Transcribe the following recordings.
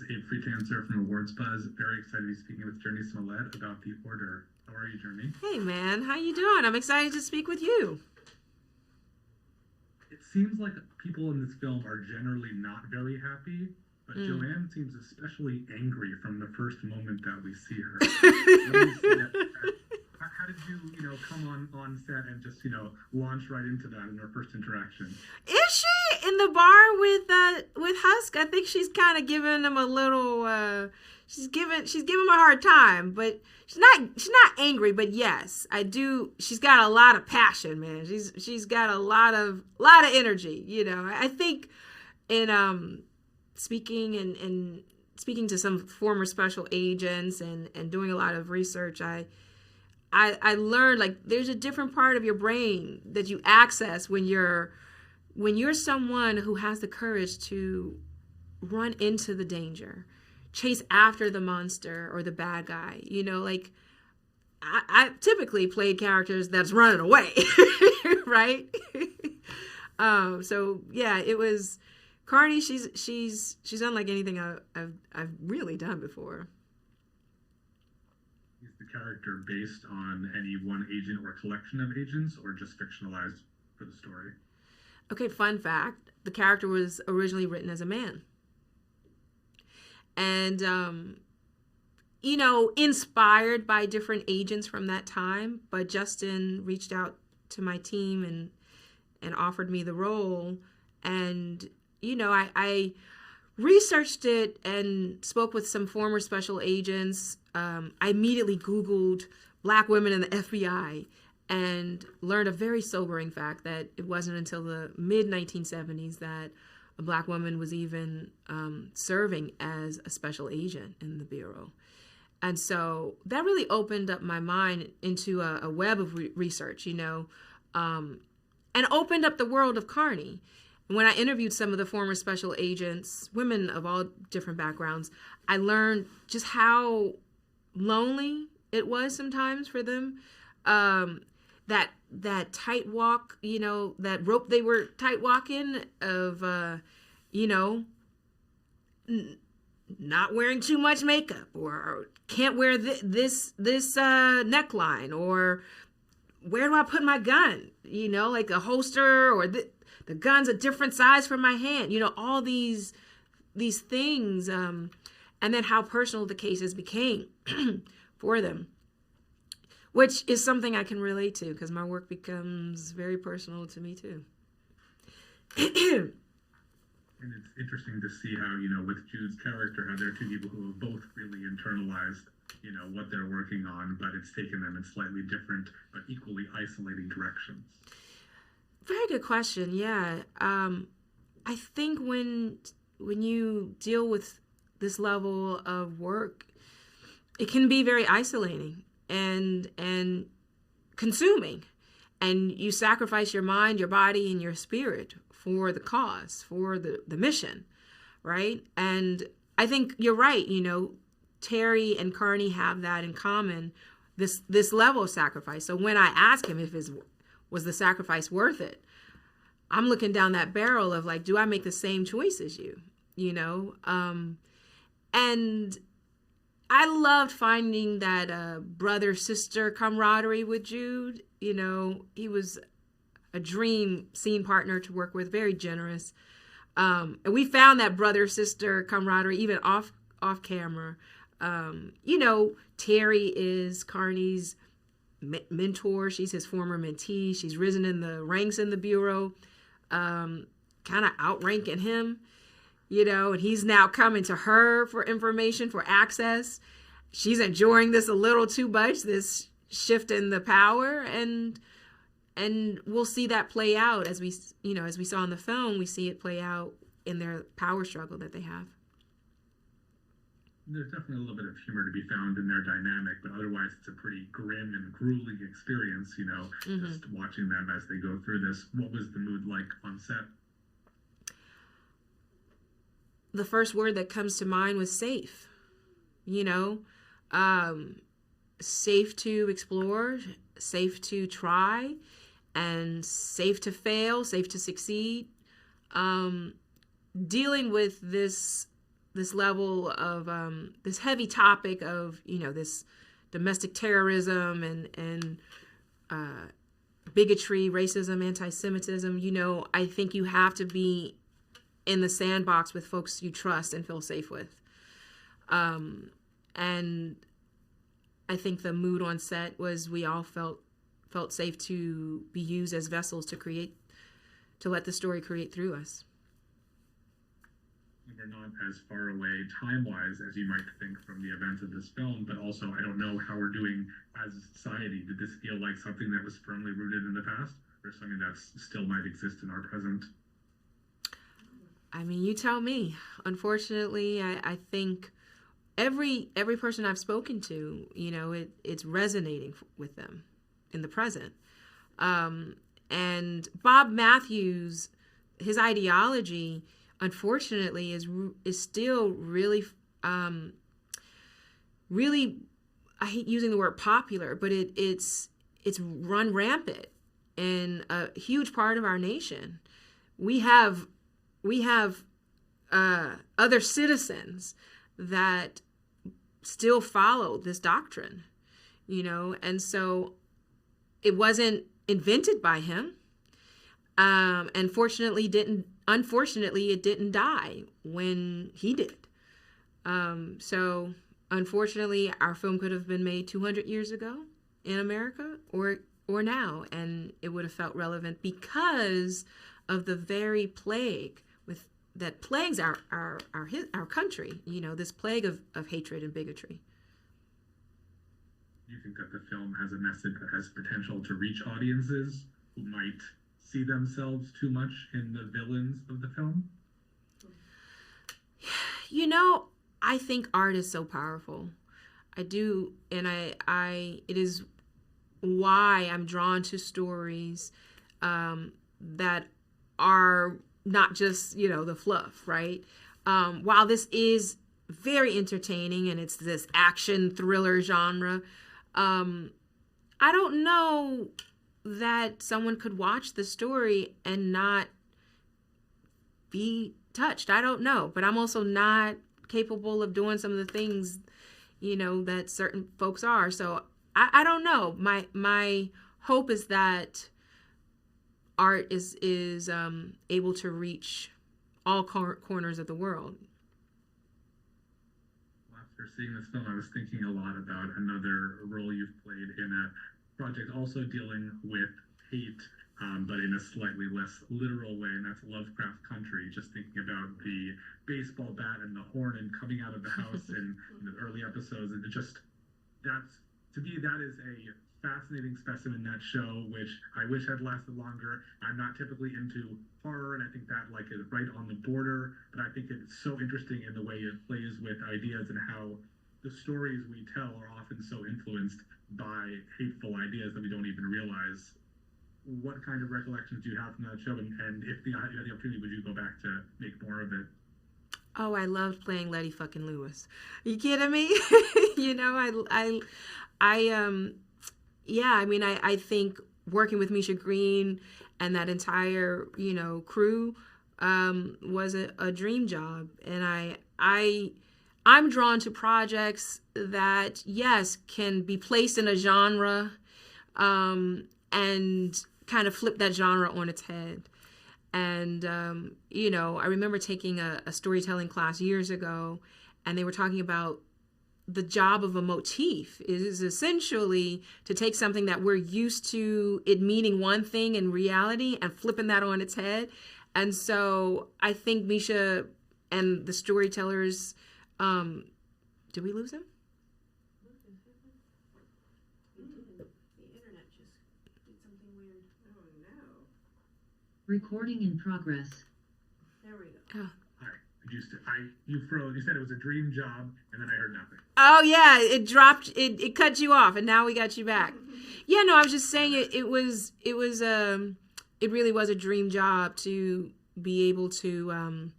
Abe Friedtanzer from Awards Buzz. Very excited to be speaking with Jurnee Smollett about The Order. How are you, Jurnee? Hey, man. How you doing? I'm excited to speak with you. It seems like people in this film are generally not very happy, but Joanne seems especially angry from the first moment that we see her. How did you, come on set and just, launch right into that in our first interaction? Is she in the bar with Husk? I think she's kind of giving him a little. She's giving him a hard time, but she's not angry. But yes, I do. She's got a lot of passion, man. She's got a lot of energy. I think in speaking and speaking to some former special agents and doing a lot of research, I learned like there's a different part of your brain that you access when you're someone who has the courage to run into the danger, chase after the monster or the bad guy. Like I typically played characters that's running away, right? So yeah, it was Carney. She's unlike anything I've really done before. Is the character based on any one agent or collection of agents, or just fictionalized for the story? Okay, fun fact. The character was originally written as a man. And, inspired by different agents from that time. But Justin reached out to my team and offered me the role. And, I researched it and spoke with some former special agents. I immediately Googled Black women in the FBI and learned a very sobering fact that it wasn't until the mid-1970s that a Black woman was even serving as a special agent in the Bureau. And so that really opened up my mind into a web of research, and opened up the world of Carney. When I interviewed some of the former special agents, women of all different backgrounds, I learned just how lonely it was sometimes for them. That tight walk, that rope they were tight walking of, not wearing too much makeup, or can't wear this neckline, or where do I put my gun? Like a holster, or the gun's a different size for my hand. All these things, and then how personal the cases became for them, which is something I can relate to because my work becomes very personal to me too. And it's interesting to see how, with Jude's character, how there are two people who have both really internalized, what they're working on, but it's taken them in slightly different but equally isolating directions. Very good question. Yeah. I think when you deal with this level of work, it can be very isolating and consuming, and you sacrifice your mind, your body, and your spirit for the cause, for the mission, right? And I think you're right. Terry and Carney have that in common, this level of sacrifice. So when I ask him if was the sacrifice worth it, I'm looking down that barrel of like, do I make the same choice as you? And I loved finding that brother-sister camaraderie with Jude. He was a dream scene partner to work with, very generous. And we found that brother-sister camaraderie even off camera. Terry is Carney's mentor. She's his former mentee. She's risen in the ranks in the Bureau, kind of outranking him, and he's now coming to her for information, for access. She's enjoying this a little too much, this shift in the power, and we'll see that play out as we saw in the film. We see it play out in their power struggle that they have. There's definitely a little bit of humor to be found in their dynamic, but otherwise it's a pretty grim and grueling experience, just watching them as they go through this. What was the mood like on set? The first word that comes to mind was safe. Safe to explore, safe to try, and safe to fail, safe to succeed. Dealing with this this level of this heavy topic of, this domestic terrorism and bigotry, racism, anti-Semitism, I think you have to be in the sandbox with folks you trust and feel safe with. And I think the mood on set was we all felt safe to be used as vessels to let the story create through us. We're not as far away time-wise as you might think from the events of this film, but also I don't know how we're doing as a society. Did this feel like something that was firmly rooted in the past, or something that still might exist in our present? I mean, you tell me. Unfortunately, I think every person I've spoken to, it's resonating with them in the present. And Bob Matthews, his ideology, unfortunately, is still really, really, I hate using the word popular, but it's run rampant in a huge part of our nation. We have other citizens that still follow this doctrine, and so it wasn't invented by him. And unfortunately, it didn't die when he did. So unfortunately, our film could have been made 200 years ago in America or now, and it would have felt relevant because of the very plague that plagues our country. This plague of hatred and bigotry. Do you think that the film has a message that has potential to reach audiences who might see themselves too much in the villains of the film? I think art is so powerful. I do, and it is why I'm drawn to stories that are not just, the fluff, right? While this is very entertaining and it's this action thriller genre, I don't know that someone could watch the story and not be touched. I don't know, but I'm also not capable of doing some of the things, that certain folks are. So I don't know. My hope is that art is able to reach all corners of the world. After seeing this film, I was thinking a lot about another role you've played in a project also dealing with hate, but in a slightly less literal way, and that's Lovecraft Country. Just thinking about the baseball bat and the horn and coming out of the house in the early episodes, and to me, that is a fascinating specimen, that show, which I wish had lasted longer. I'm not typically into horror, and I think that is right on the border, but I think it's so interesting in the way it plays with ideas and how the stories we tell are often so influenced by hateful ideas that we don't even realize. What kind of recollections do you have from that show, and if you had the opportunity, would you go back to make more of it? Oh, I loved playing Letty fucking Lewis. Are you kidding me? I think working with Misha Green and that entire, crew was a dream job. And I'm drawn to projects that, yes, can be placed in a genre and kind of flip that genre on its head. And, I remember taking a storytelling class years ago, and they were talking about the job of a motif is essentially to take something that we're used to it meaning one thing in reality and flipping that on its head. And so I think Misha and the storytellers, did we lose him? The internet just did something weird. Oh no. Recording in progress. There we go. Oh. You froze. You said it was a dream job, and then I heard nothing. Oh yeah, it dropped. It cut you off, and now we got you back. Yeah, no, I was just saying it really was a dream job to be able to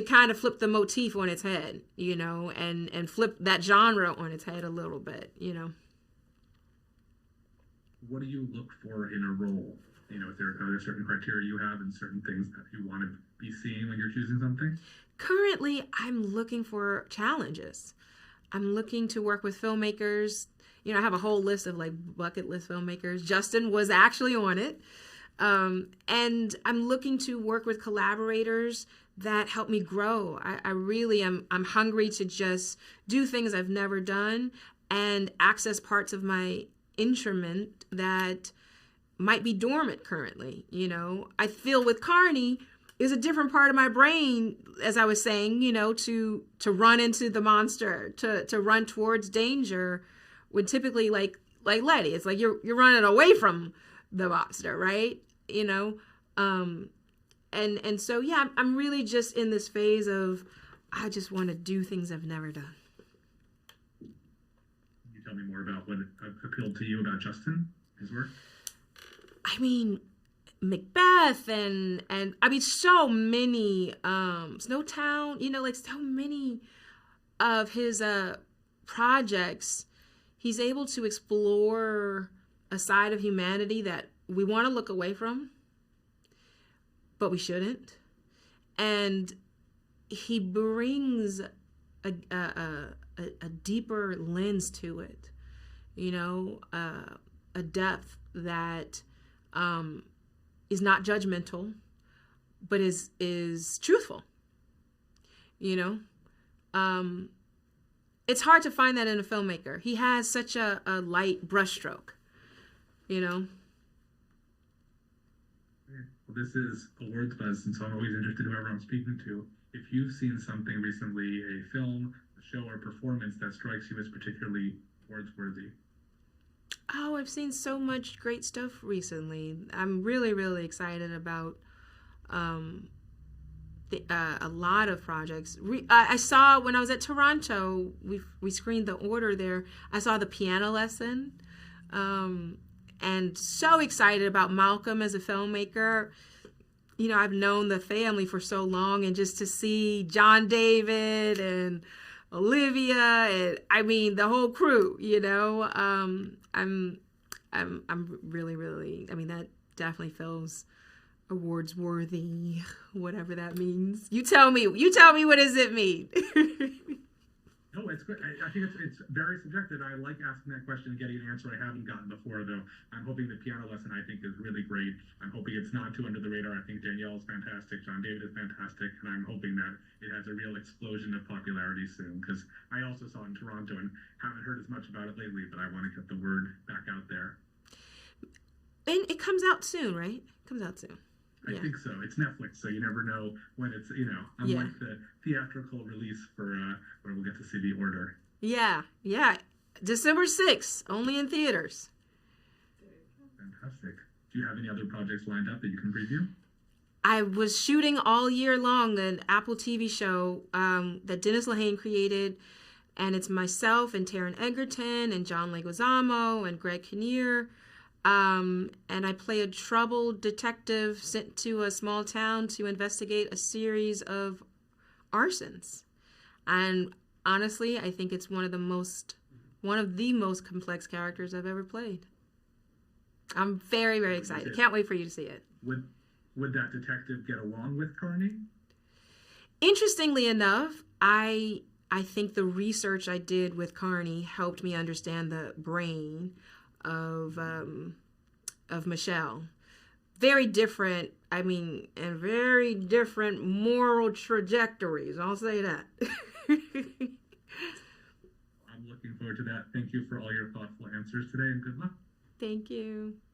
kind of flip the motif on its head, and flip that genre on its head a little bit, What do you look for in a role? Are there certain criteria you have and certain things that you want to be seeing when you're choosing something? Currently, I'm looking for challenges. I'm looking to work with filmmakers. I have a whole list of like bucket list filmmakers. Justin was actually on it. And I'm looking to work with collaborators that help me grow. I really am. I'm hungry to just do things I've never done and access parts of my instrument that might be dormant currently. I feel with Carney is a different part of my brain, as I was saying, to run into the monster, to run towards danger, would typically like Letty. It's like you're running away from the monster, right? And so yeah, I'm really just in this phase of I just want to do things I've never done. Can you tell me more about what appealed to you about Justin, his work? I mean, Macbeth and I mean so many Snowtown, like so many of his projects, he's able to explore a side of humanity that we want to look away from, but we shouldn't. And he brings a deeper lens to it, a depth that is not judgmental, but is truthful. It's hard to find that in a filmmaker. He has such a light brushstroke, Well, this is Awards Buzz, and so I'm always interested in whoever I'm speaking to. If you've seen something recently, a film, a show, or performance that strikes you as particularly awards worthy. Oh, I've seen so much great stuff recently. I'm really, really excited about a lot of projects. I saw when I was at Toronto, we screened The Order there. I saw The Piano Lesson, and so excited about Malcolm as a filmmaker. I've known the family for so long, and just to see John David and Olivia, and I mean the whole crew. I'm really, really. I mean, that definitely feels awards worthy, whatever that means. You tell me. What does it mean? No, it's good. I think it's very subjective. I like asking that question and getting an answer I haven't gotten before, though. I'm hoping The Piano Lesson, I think, is really great. I'm hoping it's not too under the radar. I think Danielle is fantastic. John David is fantastic. And I'm hoping that it has a real explosion of popularity soon, because I also saw it in Toronto and haven't heard as much about it lately, but I want to get the word back out there. And it comes out soon, right? It comes out soon. I think so. It's Netflix, so you never know when it's, unlike the theatrical release for where we'll get to see The Order. Yeah. December 6th, only in theaters. Fantastic. Do you have any other projects lined up that you can preview? I was shooting all year long an Apple TV show that Dennis Lehane created, and it's myself and Taron Egerton and John Leguizamo and Greg Kinnear. And I play a troubled detective sent to a small town to investigate a series of arsons. And honestly, I think it's one of the most complex characters I've ever played. I'm very, very excited. Can't wait for you to see it. Would that detective get along with Carney? Interestingly enough, I think the research I did with Carney helped me understand the brain of Michelle. Very different, and very different moral trajectories. I'll say that. I'm looking forward to that. Thank you for all your thoughtful answers today, and good luck. Thank you.